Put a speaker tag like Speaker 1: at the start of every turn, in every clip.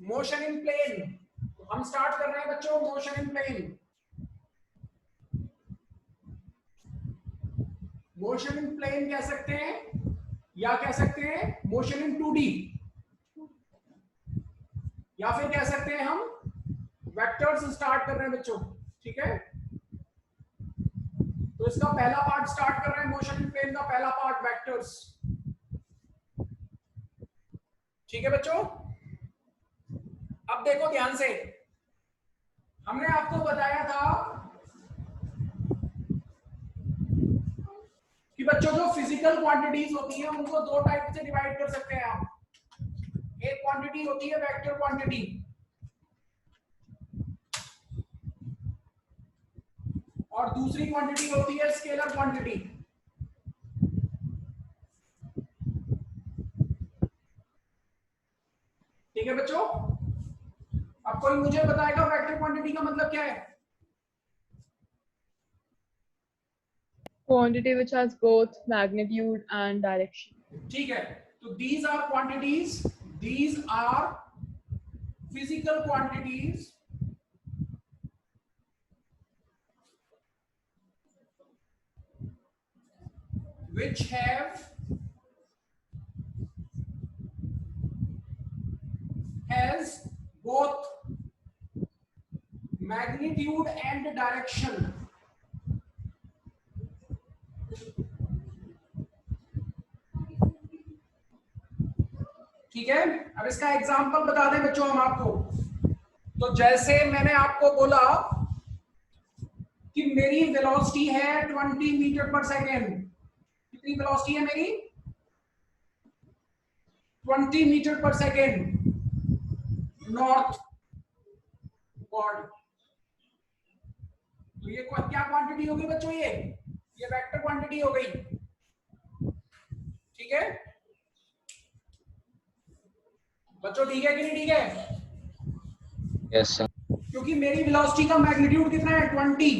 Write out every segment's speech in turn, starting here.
Speaker 1: Motion in plane, हम start कर रहे हैं बच्चों motion in plane. Motion in plane कह सकते हैं या कह सकते हैं मोशन इन 2D, या फिर कह सकते हैं हम वेक्टर्स स्टार्ट कर रहे हैं बच्चों। ठीक है, तो इसका पहला पार्ट स्टार्ट कर रहे हैं, मोशन इन प्लेन का पहला पार्ट वेक्टर्स। ठीक है बच्चों, अब देखो ध्यान से, हमने आपको बताया था कि बच्चों जो फिजिकल क्वांटिटीज होती हैं उनको दो टाइप से डिवाइड कर सकते हैं आप। एक क्वांटिटी होती है वेक्टर क्वांटिटी, और दूसरी क्वांटिटी होती है स्केलर क्वांटिटी। ठीक है बच्चों, अब कोई मुझे बताएगा वेक्टर क्वांटिटी का मतलब क्या है?
Speaker 2: Quantity which has both magnitude and direction.
Speaker 1: ठीक है, तो these are quantities, these are physical quantities which has both magnitude and direction। ठीक है, अब इसका एग्जांपल बता दें बच्चों हम आपको। तो जैसे मैंने आपको बोला कि मेरी वेलोसिटी है 20 मीटर पर सेकेंड। कितनी वेलोसिटी है मेरी? 20 मीटर पर सेकेंड नॉर्थ वर्ड। तो ये क्या क्वांटिटी होगी बच्चों? ये वेक्टर क्वांटिटी हो गई। ठीक है बच्चों, ठीक है कि नहीं? ठीक है,
Speaker 3: यस सर।
Speaker 1: क्योंकि मेरी वेलोसिटी का मैग्नीट्यूड कितना है? 20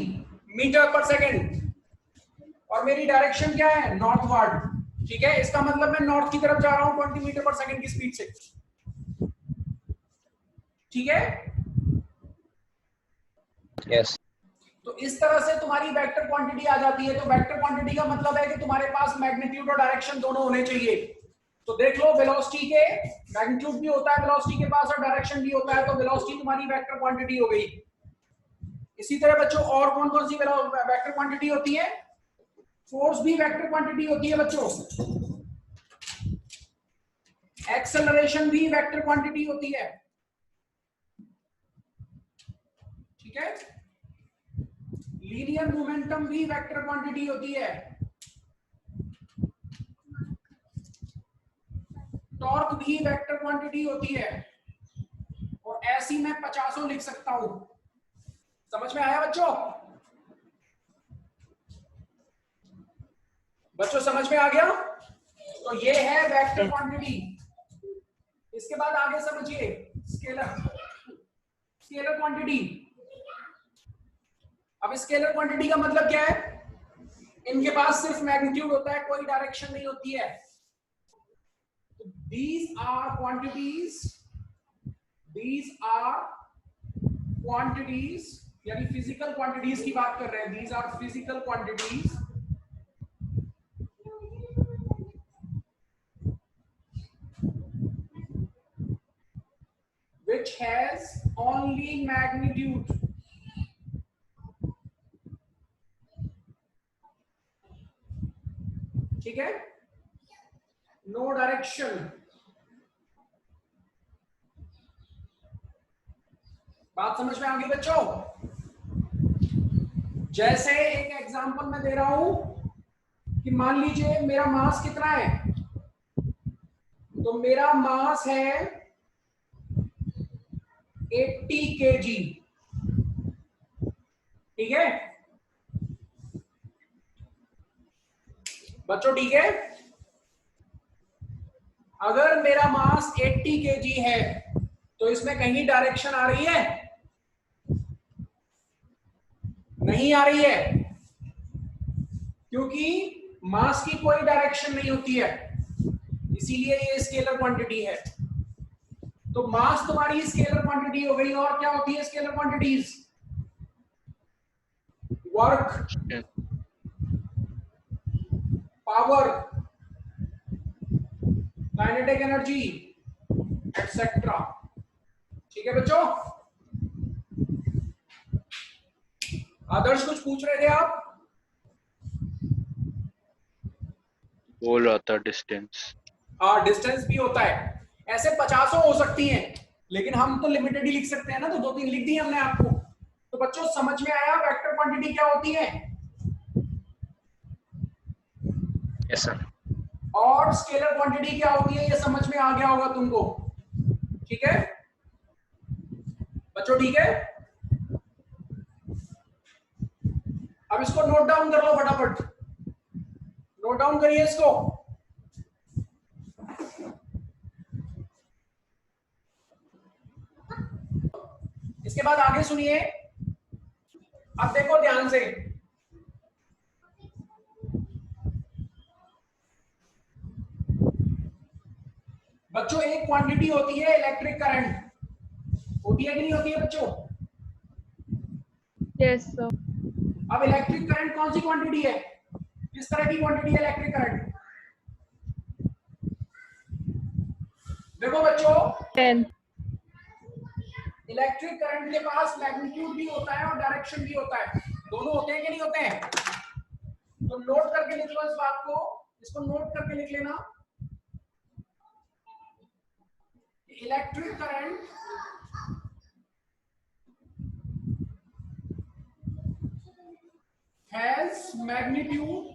Speaker 1: मीटर पर सेकेंड, और मेरी डायरेक्शन क्या है? नॉर्थवर्ड। ठीक है, इसका मतलब मैं नॉर्थ की तरफ जा रहा हूं 20 मीटर पर सेकेंड की स्पीड से। ठीक है,
Speaker 3: यस।
Speaker 1: तो इस तरह से तुम्हारी वेक्टर क्वांटिटी आ जाती है। तो वेक्टर क्वांटिटी का मतलब है कि तुम्हारे पास मैग्नीट्यूड और डायरेक्शन दोनों होने चाहिए। तो देख लो, वेलोसिटी के मैग्नीट्यूड भी होता है वेलोसिटी के पास, और डायरेक्शन भी होता है, तो वेलोसिटी तुम्हारी वेक्टर क्वांटिटी हो गई। इसी तरह बच्चों और कौन कौन सी वेक्टर क्वांटिटी होती है? फोर्स भी वेक्टर क्वांटिटी होती है बच्चों। एक्सेलरेशन भी वेक्टर क्वांटिटी होती है। ठीक है, लीनियर मोमेंटम भी वेक्टर क्वांटिटी होती है। टॉर्क भी वेक्टर क्वांटिटी होती है, और ऐसी मैं 50 लिख सकता हूं। समझ में आया बच्चों? बच्चों समझ में आ गया? तो ये है वेक्टर क्वांटिटी। इसके बाद आगे समझिए स्केलर क्वांटिटी। अब स्केलर क्वांटिटी का मतलब क्या है? इनके पास सिर्फ मैग्नीट्यूड होता है, कोई डायरेक्शन नहीं होती है। These are quantities, यानी फिजिकल क्वांटिटीज की बात कर रहे हैं। These are physical quantities which has only magnitude ठीक है, नो डायरेक्शन। बात समझ में आ गई बच्चों? जैसे एक एग्जांपल मैं दे रहा हूं कि मान लीजिए मेरा मास कितना है, तो मेरा मास है 80 kg। ठीक है बच्चों? ठीक है, अगर मेरा मास 80 kg है तो इसमें कहीं डायरेक्शन आ रही है? नहीं आ रही है, क्योंकि मास की कोई डायरेक्शन नहीं होती है, इसीलिए ये स्केलर क्वांटिटी है। तो मास तुम्हारी स्केलर क्वांटिटी हो गई, और क्या होती है scalar quantities? Work, power, kinetic energy, etcetera. ठीक है बच्चों? आदर्श कुछ पूछ रहे थे आप?
Speaker 4: बोल रहा था डिस्टेंस।
Speaker 1: हाँ, डिस्टेंस भी होता है। ऐसे 50 हो सकती हैं, लेकिन हम तो लिमिटेड ही लिख सकते हैं ना, तो 2-3 लिख दी हमने आपको। तो बच्चों समझ में आया वेक्टर क्वांटिटी क्या होती है?
Speaker 3: Yes, sir.
Speaker 1: और स्केलर क्वांटिटी क्या होती है, ये समझ में आ गया होगा तुमको। ठीक है बच्चों? ठीक है, अब इसको नोट डाउन कर लो फटाफट। नोट डाउन करिए इसको। इसके बाद आगे सुनिए। अब देखो ध्यान से, बच्चों एक क्वांटिटी होती है इलेक्ट्रिक करंट, होती है कि नहीं होती है बच्चों?
Speaker 2: Yes, sir.
Speaker 1: अब इलेक्ट्रिक करंट कौन सी क्वांटिटी है? किस तरह की क्वांटिटी है इलेक्ट्रिक करंट? देखो बच्चों,
Speaker 2: 10.
Speaker 1: इलेक्ट्रिक करंट के पास मैग्नीट्यूड भी होता है और डायरेक्शन भी होता है। दोनों होते हैं कि नहीं होते हैं? तो नोट करके लिख लो इस बात को, इसको नोट करके लिख लेना। Electric current has magnitude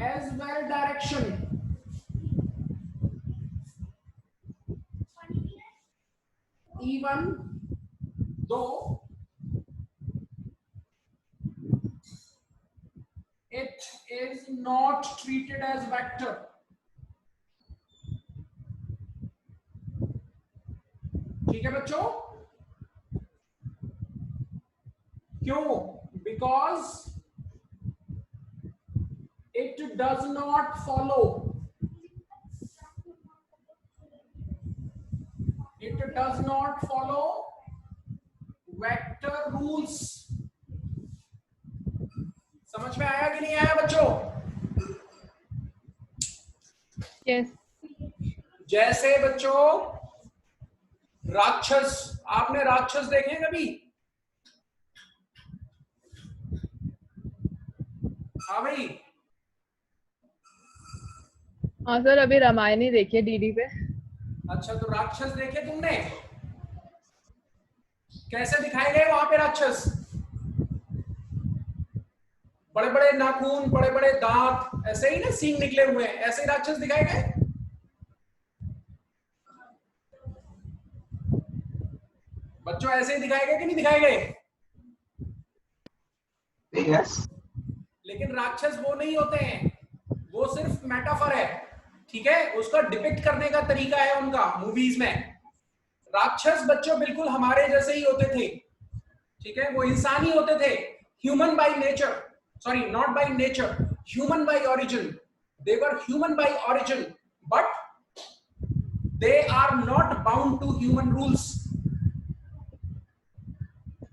Speaker 1: as well direction. Even though it is not treated as vector. ठीक है बच्चों? क्यों? Because it does not follow. It does not follow vector rules. समझ में आया कि नहीं आया बच्चों?
Speaker 2: Yes.
Speaker 1: जैसे बच्चों राक्षस, आपने राक्षस देखे कभी? हाँ भाई,
Speaker 2: हाँ सर, अभी रामायण ही देखिए डीडी पे।
Speaker 1: अच्छा तो राक्षस देखे तुमने? कैसे दिखाए गए वहां पे राक्षस? बड़े बड़े नाखून, बड़े बड़े दांत, ऐसे ही ना सींग निकले हुए हैं, ऐसे ही राक्षस दिखाए गए? बच्चों ऐसे ही दिखाए गए कि नहीं दिखाए गए?
Speaker 3: Yes.
Speaker 1: लेकिन राक्षस वो नहीं होते हैं, वो सिर्फ मेटाफर है। ठीक है, उसका डिपिक्ट करने का तरीका है उनका मूवीज में। राक्षस बच्चों बिल्कुल हमारे जैसे ही होते थे। ठीक है, वो इंसान ही होते थे, human by nature, sorry not by nature, human by origin. They were human by origin, but they are not bound to human rules.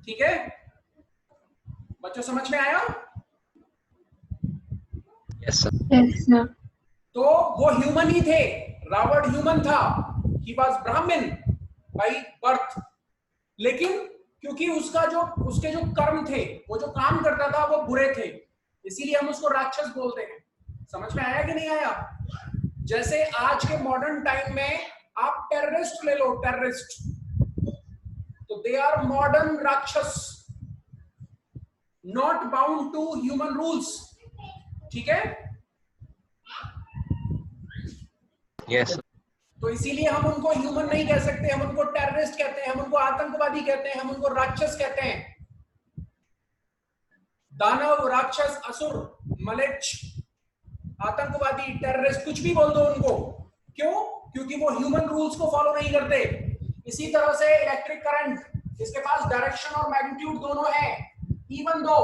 Speaker 1: ठीक है बच्चों, समझ में आया?
Speaker 3: Yes, sir.
Speaker 2: Yes, sir.
Speaker 1: तो वो ह्यूमन ही थे, रावण ह्यूमन था, ही वाज ब्राह्मण बाय बर्थ, लेकिन क्योंकि उसके जो कर्म थे, वो जो काम करता था वो बुरे थे, इसीलिए हम उसको राक्षस बोलते हैं। समझ में आया कि नहीं आया? जैसे आज के मॉडर्न टाइम में आप टेररिस्ट ले लो, टेररिस्ट, तो they are modern rakshas, not bound to human rules. ठीक है,
Speaker 3: Yes, sir.
Speaker 1: तो इसीलिए हम उनको ह्यूमन नहीं कह सकते, हम उनको टेररिस्ट कहते हैं, हम उनको आतंकवादी कहते हैं, हम उनको राक्षस कहते हैं। दानव, राक्षस, असुर, मलेच्छ, आतंकवादी, टेररिस्ट, कुछ भी बोल दो उनको। क्यों? क्योंकि वो ह्यूमन रूल्स को फॉलो नहीं करते। इसी तरह से इलेक्ट्रिक करंट, इसके पास डायरेक्शन और मैग्नीट्यूड दोनों है, इवन दो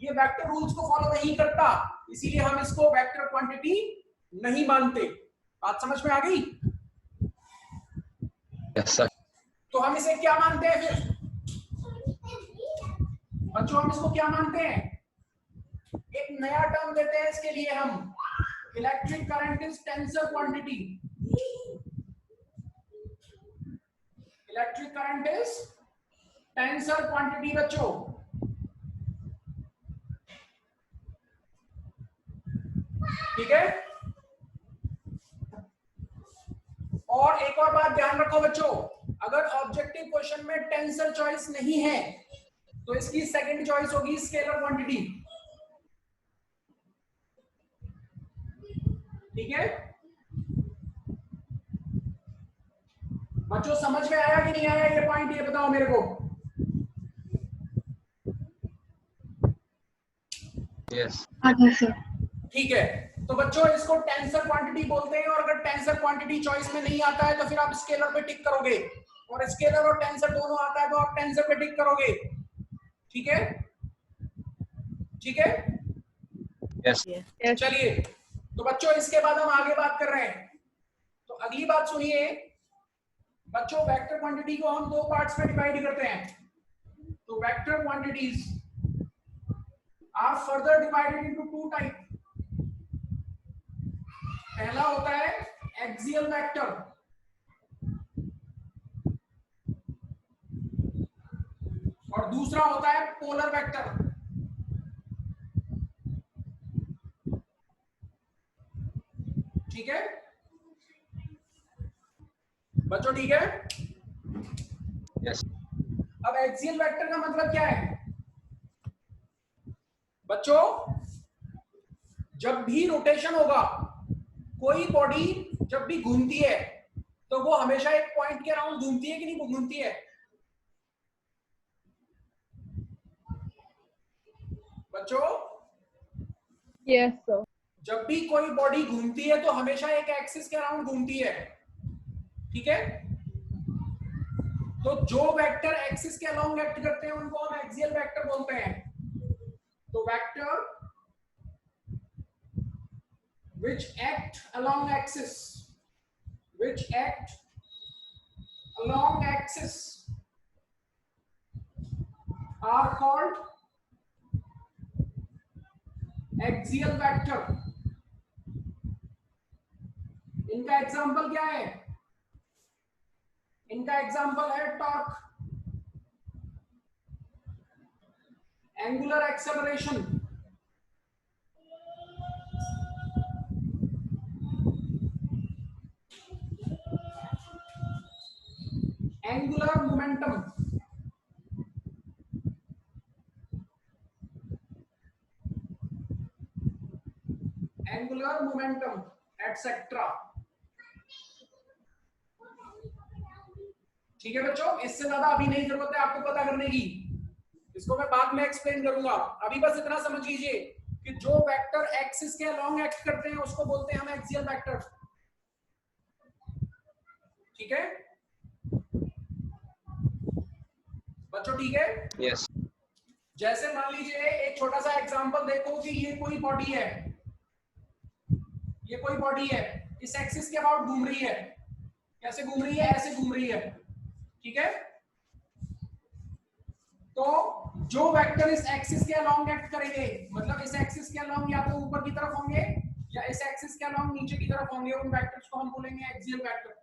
Speaker 1: ये वेक्टर रूल्स को फॉलो नहीं करता, इसीलिए हम इसको वेक्टर क्वांटिटी नहीं मानते। बात समझ में आ गई?
Speaker 3: Yes, sir.
Speaker 1: तो हम इसे क्या मानते हैं फिर बच्चों? हम इसको क्या मानते हैं? एक नया टर्म देते हैं इसके लिए हम, electric current is tensor quantity. Electric current is tensor quantity बच्चों। ठीक है। और एक और बात ध्यान रखो बच्चों, अगर ऑब्जेक्टिव क्वेश्चन में टेंसर चॉइस नहीं है तो इसकी सेकंड चॉइस होगी स्केलर क्वांटिटी। ठीक है बच्चों, समझ में आया कि नहीं आया ये पॉइंट? ये बताओ मेरे को।
Speaker 3: Yes.
Speaker 1: ठीक है, तो बच्चों इसको टेंसर क्वांटिटी बोलते हैं, और अगर टेंसर क्वांटिटी चॉइस में नहीं आता है तो फिर आप स्केलर पे टिक करोगे, और स्केलर और टेंसर दोनों आता है तो आप टेंसर पे टिक करोगे। ठीक है, ठीक है।
Speaker 3: Yes.
Speaker 2: Yes.
Speaker 1: चलिए, तो बच्चों इसके बाद हम आगे बात कर रहे हैं। तो अगली बात सुनिए बच्चों, वेक्टर क्वांटिटी को हम दो पार्ट्स में डिवाइड करते हैं। तो vector quantities are further divided into two type. पहला होता है एक्सियल वेक्टर, और दूसरा होता है पोलर वेक्टर। ठीक है बच्चों, ठीक है।
Speaker 3: Yes.
Speaker 1: अब एक्सियल वेक्टर का मतलब क्या है बच्चों? जब भी रोटेशन होगा, कोई बॉडी जब भी घूमती है तो वो हमेशा एक पॉइंट के अराउंड घूमती है कि नहीं घूमती है बच्चों?
Speaker 2: Yes, sir.
Speaker 1: जब भी कोई बॉडी घूमती है तो हमेशा एक एक्सिस के अराउंड घूमती है। ठीक है, तो जो वेक्टर एक्सिस के अलोंग एक्ट करते हैं उनको हम एक्सियल वेक्टर बोलते हैं। तो vector which act along axis, which act along axis are called axial vector। इनका एग्जांपल क्या है? इनका एग्जांपल है torque, angular acceleration, angular momentum, angular momentum etcetera. ठीक है बच्चों, इससे ज्यादा अभी नहीं जरूरत है आपको पता करने की, इसको मैं बाद में एक्सप्लेन करूंगा। अभी बस इतना समझ लीजिए कि जो वेक्टर एक्सिस के अलोंग एक्ट करते हैं उसको बोलते हैं हम एक्सियल वेक्टर। ठीक है बच्चों, ठीक है।
Speaker 3: Yes.
Speaker 1: जैसे मान लीजिए एक छोटा सा एग्जांपल देखो कि ये कोई बॉडी है, ये कोई बॉडी है, इस एक्सिस के अबाउट घूम रही है। कैसे घूम रही है? ऐसे घूम रही है। ठीक है, तो जो वेक्टर इस एक्सिस के अलोंग एक्ट करेंगे, मतलब इस एक्सिस के अलोंग या तो ऊपर की तरफ होंगे या इस एक्सिस के अलोंग नीचे की तरफ होंगे, उन वेक्टर्स को हम बोलेंगे एक्सियल वेक्टर।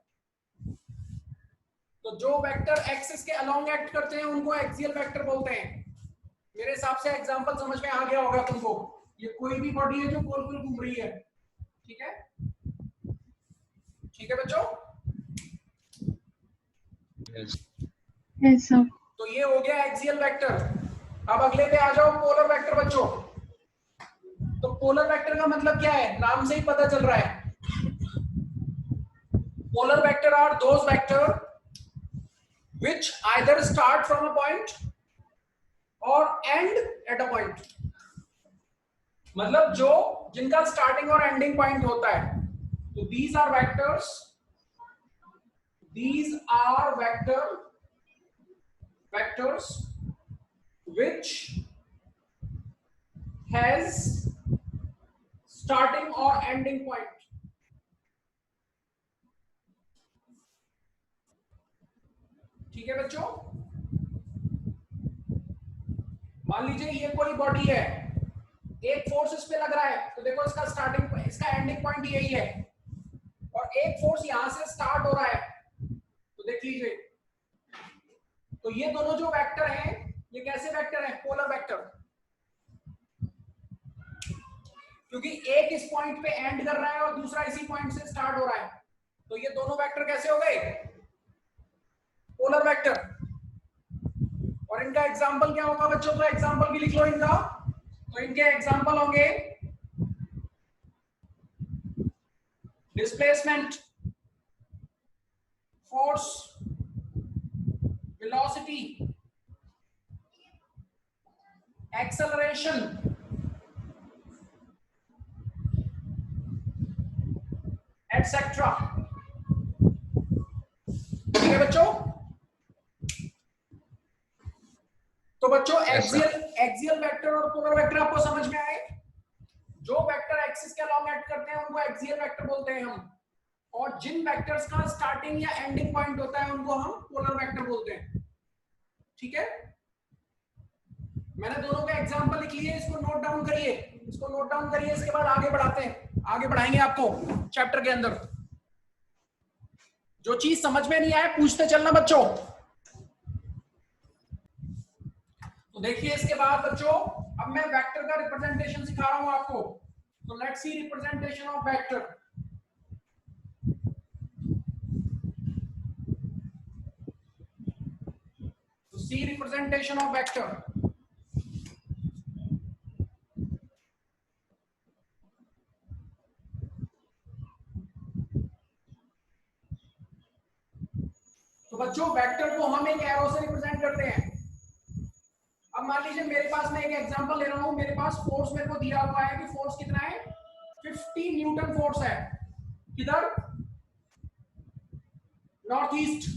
Speaker 1: तो जो वेक्टर एक्सिस के अलोंग एक्ट करते हैं उनको एक्सियल वेक्टर बोलते हैं। मेरे हिसाब से एग्जांपल समझ में आ गया होगा तुमको। ये कोई भी बॉडी है जो गोल गोल घूम रही है। ठीक है, ठीक है बच्चों।
Speaker 3: Yes.
Speaker 2: Yes, sir.
Speaker 1: तो ये हो गया एक्सियल वेक्टर। अब अगले पे आ जाओ, पोलर वेक्टर बच्चों। तो पोलर वेक्टर का मतलब क्या है? नाम से ही पता चल रहा है। Polar vector are those vector which either start from a point or end at a point। मतलब जो जिनका स्टार्टिंग और एंडिंग पॉइंट होता है। तो these are vectors which has starting or ending point। ठीक है बच्चों, मान लीजिए ये कोई बॉडी है, एक फोर्स इस पे लग रहा है, तो देखो इसका स्टार्टिंग, इसका एंडिंग पॉइंट यही है, और एक फोर्स यहां से स्टार्ट हो रहा है, तो देख लीजिए, तो ये दोनों जो वेक्टर हैं, ये कैसे वेक्टर हैं? पोलर वेक्टर, क्योंकि एक इस पॉइंट पे एंड कर रहा है और दूसरा इसी पॉइंट से स्टार्ट हो रहा है, तो ये दोनों वेक्टर कैसे हो गए? Polar vector. और इनका एग्जांपल क्या होगा बच्चों? तो एग्जांपल भी लिख लो इनका, तो इनके एग्जांपल होंगे displacement, force, velocity, acceleration, etcetera. ठीक है बच्चों, तो बच्चों एक्सियल वेक्टर और पोलर वेक्टर आपको समझ में आए? जो वेक्टर एक्सिस के अलोंग एक्ट करते हैं उनको एक्सियल वेक्टर बोलते हैं हम, और जिन वेक्टर्स का स्टार्टिंग या एंडिंग पॉइंट होता है उनको हम पोलर वेक्टर बोलते हैं। ठीक है, मैंने दोनों का एग्जांपल लिख लिए, इसको नोट डाउन करिए, इसको नोट डाउन करिए, इसके बाद आगे बढ़ाते हैं, आगे बढ़ाएंगे आपको चैप्टर के अंदर। जो चीज समझ में नहीं आए पूछते चलना बच्चों। तो देखिए इसके बाद बच्चों, अब मैं वेक्टर का रिप्रेजेंटेशन सिखा रहा हूं आपको, तो let's see representation of vector. तो सी रिप्रेजेंटेशन ऑफ वेक्टर। तो बच्चों वेक्टर को हम एक एरो से रिप्रेजेंट करते हैं। अब मान लीजिए मेरे पास, मैं एक एग्जांपल ले रहा हूं, मेरे पास फोर्स मेरे को दिया हुआ है कि फोर्स कितना है? 50 न्यूटन फोर्स है। किधर? North east.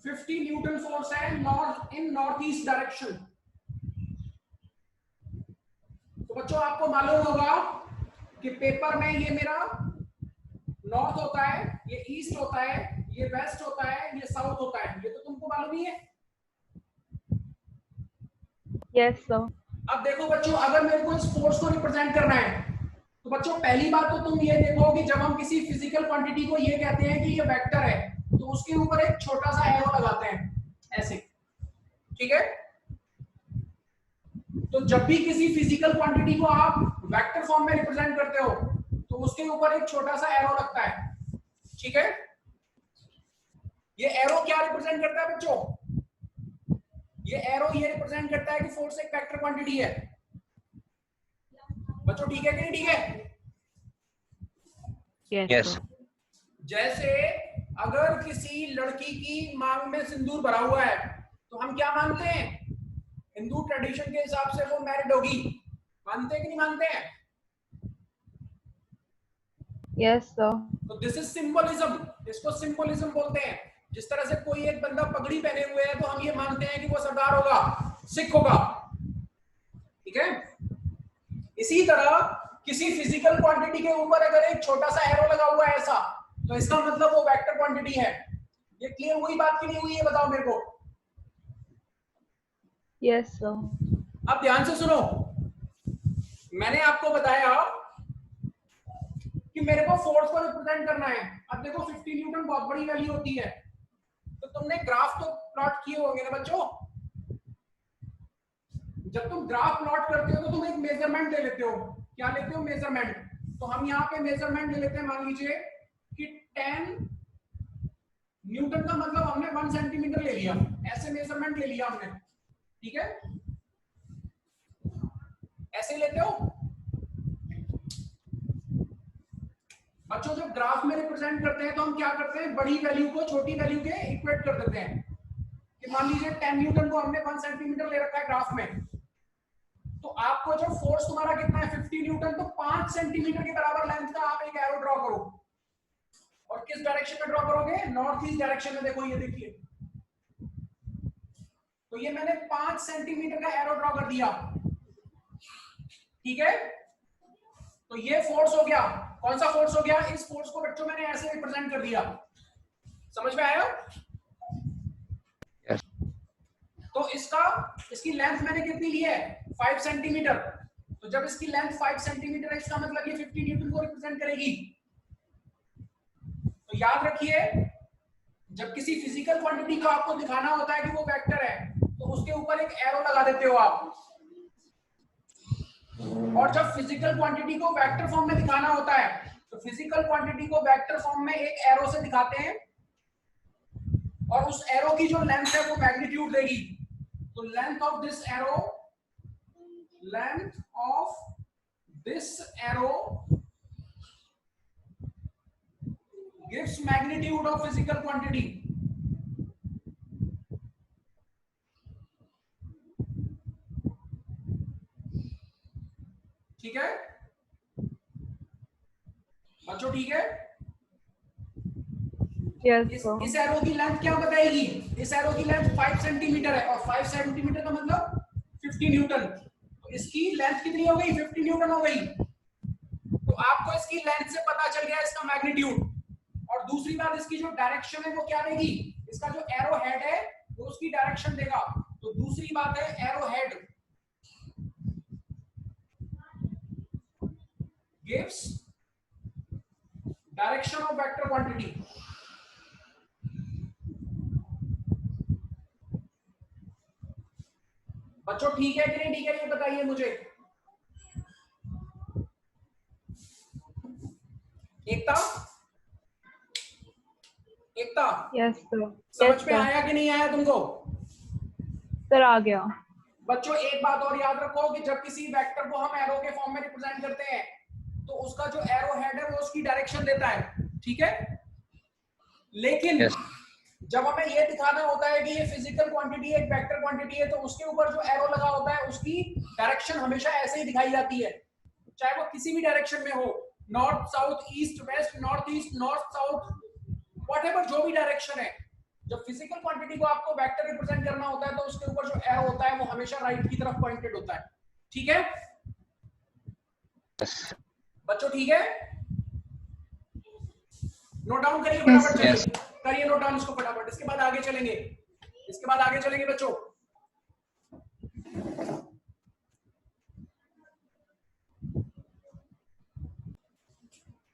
Speaker 1: 50 न्यूटन फोर्स है नॉर्थ ईस्ट डायरेक्शन। तो बच्चों आपको मालूम होगा कि पेपर में ये मेरा नॉर्थ होता है, ये ईस्ट होता है, ये वेस्ट होता है, ये साउथ होता है, ये तो तुमको मालूम ही है।
Speaker 2: Yes, sir.
Speaker 1: अब देखो बच्चों, अगर मेरे को इस फोर्स को रिप्रेजेंट करना है, तो बच्चों पहली बात तो तुम ये देखो कि जब हम किसी फिजिकल क्वांटिटी को ये कहते हैं कि ये वेक्टर है, तो उसके ऊपर एक छोटा सा एरो लगाते हैं ऐसे। ठीक है, तो जब भी किसी फिजिकल क्वांटिटी को आप वेक्टर फॉर्म में रिप्रेजेंट करते हो, तो उसके ऊपर एक छोटा सा एरो लगता है। ठीक है, ये एरो क्या रिप्रेजेंट करता है बच्चों? ये एरो ये रिप्रेजेंट करता है कि फोर्स एक वेक्टर क्वांटिटी है। बच्चों ठीक है कि नहीं ठीक है?
Speaker 3: Yes.
Speaker 1: जैसे अगर किसी लड़की की मांग में सिंदूर भरा हुआ है, तो हम क्या मानते हैं? हिंदू ट्रेडिशन के हिसाब से वो मैरिड होगी। मानते हैं कि नहीं मानते हैं?
Speaker 2: Yes, sir.
Speaker 1: तो दिस इज सिंबलिज्म, इसको सिंबलिज्म बोलते हैं। जिस तरह से कोई एक बंदा पगड़ी पहने हुए है, तो हम ये मानते हैं कि वो सरदार होगा, सिख होगा। ठीक है, इसी तरह किसी फिजिकल क्वांटिटी के ऊपर अगर एक छोटा सा एरो लगा हुआ है ऐसा, तो इसका मतलब वो वेक्टर क्वांटिटी है। ये क्लियर हुई बात कि नहीं हुई है? बताओ मेरे को।
Speaker 2: Yes, sir.
Speaker 1: अब ध्यान से सुनो, मैंने आपको बताया कि मेरे को फोर्स को रिप्रेजेंट करना है। अब देखो 50 न्यूटन बहुत बड़ी वैल्यू होती है, तो तुमने ग्राफ तो प्लॉट किए होंगे ना बच्चों। जब तुम ग्राफ प्लॉट करते हो तो तुम एक मेजरमेंट ले लेते हो। क्या लेते हो? मेजरमेंट। तो हम यहाँ पे मेजरमेंट ले लेते हैं, मान लीजिए कि 10 न्यूटन का मतलब हमने 1 सेंटीमीटर ले लिया, ऐसे मेजरमेंट ले लिया हमने। ठीक है, ऐसे लेते हो बच्चों। जब ग्राफ में रिप्रेजेंट करते हैं तो हम क्या करते हैं? बड़ी वैल्यू को छोटी वैल्यू के इक्वेट कर देते हैं। कि मान लीजिए 10 न्यूटन को हमने 1 सेंटीमीटर ले रखा है ग्राफ में, तो आपको जो फोर्स तुम्हारा कितना है 50 न्यूटन, तो 5 सेंटीमीटर के बराबर लेंथ का आप एक एरो ड्रॉ करो। और किस डायरेक्शन में ड्रॉ करोगे? नॉर्थ ईस्ट डायरेक्शन में। देखो ये देखिए, तो ये मैंने 5 सेंटीमीटर का एरो ड्रॉ कर दिया। ठीक है, तो ये फोर्स हो गया। कौन सा फोर्स हो गया? इस फोर्स को बच्चों मैंने ऐसे रिप्रेजेंट कर दिया। समझ में आया?
Speaker 3: Yes.
Speaker 1: तो इसकी लेंथ मैंने कितनी ली है? 5 सेंटीमीटर। तो जब इसकी लेंथ 5 सेंटीमीटर है, इसका मतलब ये 50 न्यूटन को रिप्रेजेंट करेगी। तो याद रखिए, जब किसी फिजिकल क्वांटिटी को आपको दिखाना होता है कि वो वेक्टर है, तो उसके ऊपर एक एरो लगा देते हो आप। और जब फिजिकल क्वांटिटी को वेक्टर फॉर्म में दिखाना होता है, तो फिजिकल क्वांटिटी को वेक्टर फॉर्म में एक एरो से दिखाते हैं, और उस एरो की जो लेंथ है वो मैग्नीट्यूड देगी। तो length of this arrow gives magnitude of physical quantity. ठीक है बच्चों? ठीक है?
Speaker 2: Yes,
Speaker 1: इस
Speaker 2: sir.
Speaker 1: एरो की लेंथ क्या बताएगी? इस एरो की लेंथ 5 सेंटीमीटर है, और 5 सेंटीमीटर का मतलब 50 न्यूटन। तो इसकी लेंथ कितनी हो गई? 50 न्यूटन हो गई। तो आपको इसकी लेंथ से पता चल गया इसका मैग्नीट्यूड। और दूसरी बात, इसकी जो डायरेक्शन है वो क्या देगी? इसका जो एरो हेड है वो उसकी डायरेक्शन देगा। तो दूसरी बात है, arrow head gives direction of vector quantity. बच्चों ठीक है कि नहीं ठीक है, ये बताइए मुझे। एकता
Speaker 2: Yes, sir.
Speaker 1: समझ
Speaker 2: Yes,
Speaker 1: में
Speaker 2: sir.
Speaker 1: आया कि नहीं आया तुमको?
Speaker 2: Sir, आ गया.
Speaker 1: बच्चों एक बात और याद रखो कि जब किसी वेक्टर को हम एरो के फॉर्म में रिप्रेजेंट करते हैं, तो उसका जो एरो हेड है वो उसकी डायरेक्शन देता है। ठीक है? लेकिन
Speaker 3: Yes.
Speaker 1: जब हमें ये दिखाना होता है कि ये फिजिकल क्वांटिटी है, एक वेक्टर क्वांटिटी है, तो उसके ऊपर जो एरो लगा होता है उसकी डायरेक्शन हमेशा ऐसे ही दिखाई जाती है, चाहे वो किसी भी डायरेक्शन में हो, north south east west, north east north south, whatever जो भी डायरेक्शन है। जब फिजिकल क्वांटिटी को आपको वेक्टर रिप्रेजेंट करना होता है, तो उसके ऊपर जो एरो होता है वो हमेशा राइट की तरफ पॉइंटेड होता है। ठीक है
Speaker 3: Yes.
Speaker 1: बच्चों? ठीक है? नोट डाउन करिए फटाफट। चलिए
Speaker 3: Yes.
Speaker 1: करिए नोट डाउन इसको फटाफट, इसके बाद आगे चलेंगे बच्चों।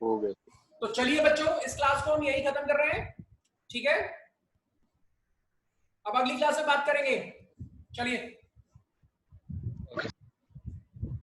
Speaker 4: हो गए।
Speaker 1: तो चलिए बच्चों, इस क्लास को हम यही खत्म कर रहे हैं। ठीक है? अब अगली क्लास में बात करेंगे। चलिए।